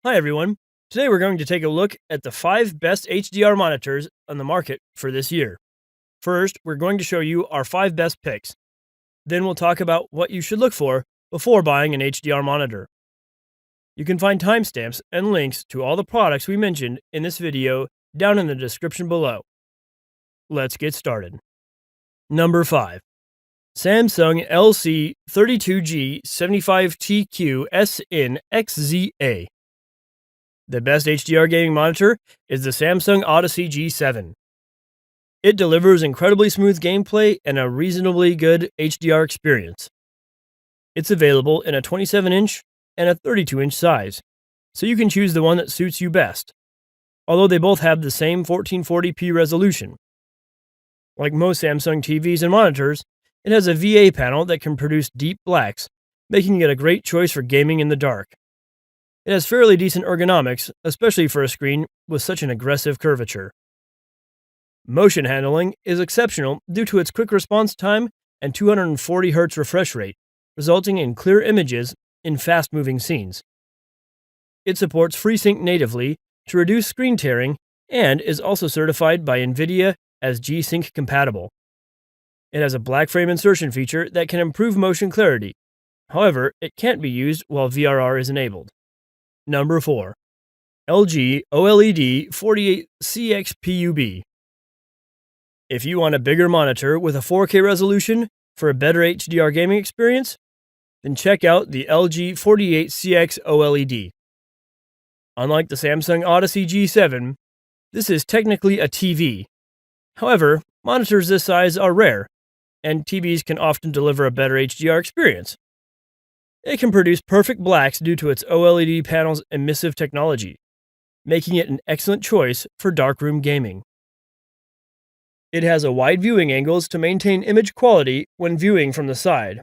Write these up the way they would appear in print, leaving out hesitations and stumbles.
Hi everyone. Today we're going to take a look at the 5 best HDR monitors on the market for this year. First, we're going to show you our 5 best picks. Then we'll talk about what you should look for before buying an HDR monitor. You can find timestamps and links to all the products we mentioned in this video down in the description below. Let's get started. Number 5. Samsung LC32G75TQ SN XZA. The best HDR gaming monitor is the Samsung Odyssey G7. It delivers incredibly smooth gameplay and a reasonably good HDR experience. It's available in a 27-inch and a 32-inch size, so you can choose the one that suits you best, although they both have the same 1440p resolution. Like most Samsung TVs and monitors, it has a VA panel that can produce deep blacks, making it a great choice for gaming in the dark. It has fairly decent ergonomics, especially for a screen with such an aggressive curvature. Motion handling is exceptional due to its quick response time and 240 Hz refresh rate, resulting in clear images in fast-moving scenes. It supports FreeSync natively to reduce screen tearing and is also certified by NVIDIA as G-Sync compatible. It has a black frame insertion feature that can improve motion clarity. However, it can't be used while VRR is enabled. Number 4. LG OLED 48CX-PUB. If you want a bigger monitor with a 4K resolution for a better HDR gaming experience, then check out the LG 48CX OLED. Unlike the Samsung Odyssey G7, this is technically a TV. However, monitors this size are rare, and TVs can often deliver a better HDR experience. It can produce perfect blacks due to its OLED panel's emissive technology, making it an excellent choice for darkroom gaming. It has a wide viewing angles to maintain image quality when viewing from the side,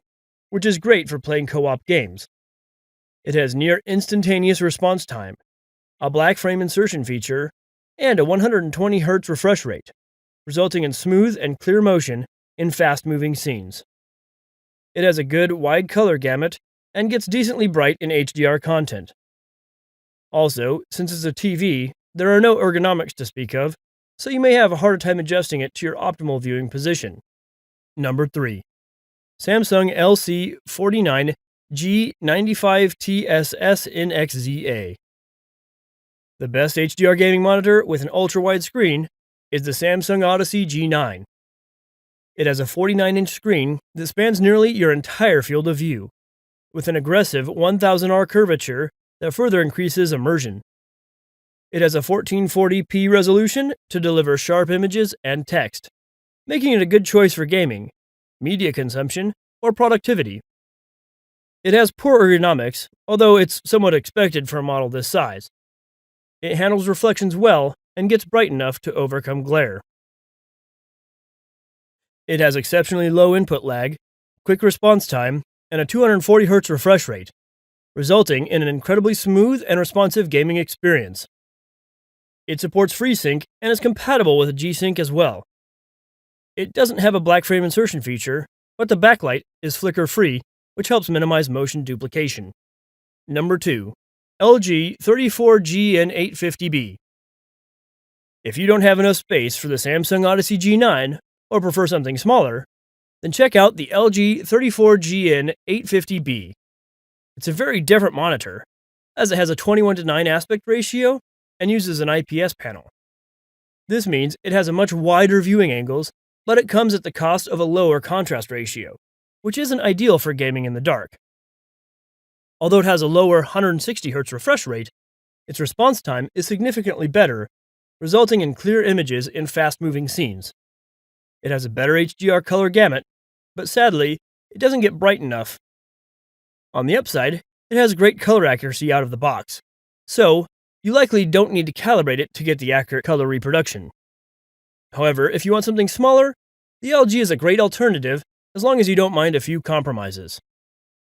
which is great for playing co-op games. It has near instantaneous response time, a black frame insertion feature, and a 120 Hz refresh rate, resulting in smooth and clear motion in fast-moving scenes. It has a good wide color gamut and gets decently bright in HDR content. Also, since it's a TV, there are no ergonomics to speak of, so you may have a harder time adjusting it to your optimal viewing position. Number 3. Samsung LC49G95TSS-NXZA. The best HDR gaming monitor with an ultra-wide screen is the Samsung Odyssey G9. It has a 49-inch screen that spans nearly your entire field of view, with an aggressive 1000R curvature that further increases immersion. It has a 1440p resolution to deliver sharp images and text, making it a good choice for gaming, media consumption, or productivity. It has poor ergonomics, although it's somewhat expected for a model this size. It handles reflections well and gets bright enough to overcome glare. It has exceptionally low input lag, quick response time, and a 240 Hz refresh rate, resulting in an incredibly smooth and responsive gaming experience. It supports FreeSync and is compatible with G-Sync as well. It doesn't have a black frame insertion feature, but the backlight is flicker-free, which helps minimize motion duplication. Number 2. LG 34GN850B. If you don't have enough space for the Samsung Odyssey G9, or prefer something smaller, then check out the LG 34GN850B. It's a very different monitor, as it has a 21:9 aspect ratio and uses an IPS panel. This means it has a much wider viewing angles, but it comes at the cost of a lower contrast ratio, which isn't ideal for gaming in the dark. Although it has a lower 160 Hz refresh rate, its response time is significantly better, resulting in clear images in fast-moving scenes. It has a better HDR color gamut, but sadly, it doesn't get bright enough. On the upside, it has great color accuracy out of the box, so you likely don't need to calibrate it to get the accurate color reproduction. However, if you want something smaller, the LG is a great alternative as long as you don't mind a few compromises.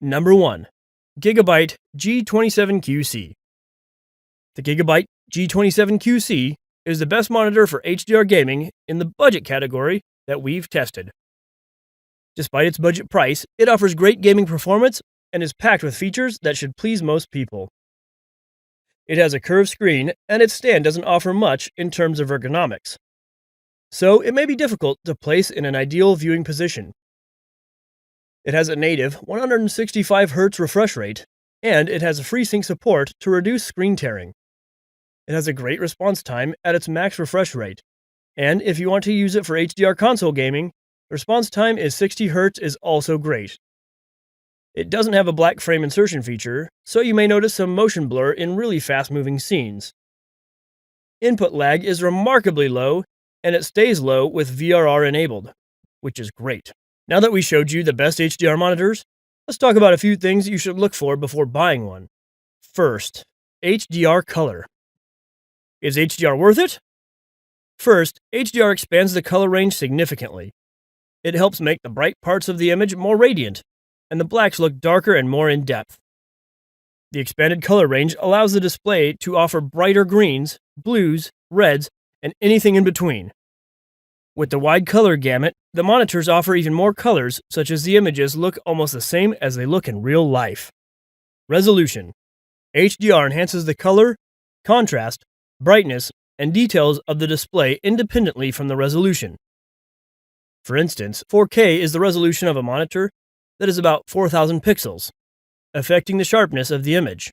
Number 1. Gigabyte G27QC. The Gigabyte G27QC is the best monitor for HDR gaming in the budget category that we've tested. Despite its budget price, it offers great gaming performance and is packed with features that should please most people. It has a curved screen, and its stand doesn't offer much in terms of ergonomics, so it may be difficult to place in an ideal viewing position. It has a native 165Hz refresh rate, and it has a FreeSync support to reduce screen tearing. It has a great response time at its max refresh rate, and if you want to use it for HDR console gaming, response time is 60Hz is also great. It doesn't have a black frame insertion feature, so you may notice some motion blur in really fast-moving scenes. Input lag is remarkably low, and it stays low with VRR enabled, which is great. Now that we showed you the best HDR monitors, let's talk about a few things you should look for before buying one. First, HDR color. Is HDR worth it? First, HDR expands the color range significantly. It helps make the bright parts of the image more radiant, and the blacks look darker and more in-depth. The expanded color range allows the display to offer brighter greens, blues, reds, and anything in between. With the wide color gamut, the monitors offer even more colors, such as the images look almost the same as they look in real life. Resolution. HDR enhances the color, contrast, brightness, and details of the display independently from the resolution. For instance, 4K is the resolution of a monitor that is about 4,000 pixels, affecting the sharpness of the image.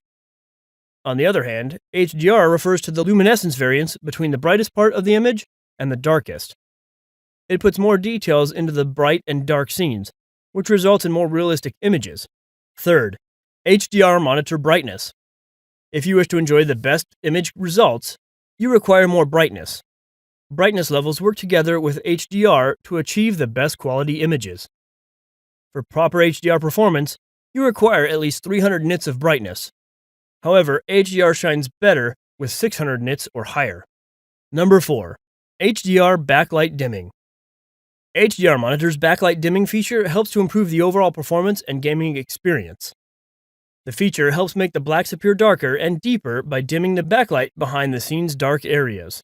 On the other hand, HDR refers to the luminescence variance between the brightest part of the image and the darkest. It puts more details into the bright and dark scenes, which results in more realistic images. Third, HDR monitor brightness. If you wish to enjoy the best image results, you require more brightness. Brightness levels work together with HDR to achieve the best quality images. For proper HDR performance, you require at least 300 nits of brightness. However, HDR shines better with 600 nits or higher. Number 4. HDR backlight dimming. HDR monitor's backlight dimming feature helps to improve the overall performance and gaming experience. The feature helps make the blacks appear darker and deeper by dimming the backlight behind the scene's dark areas.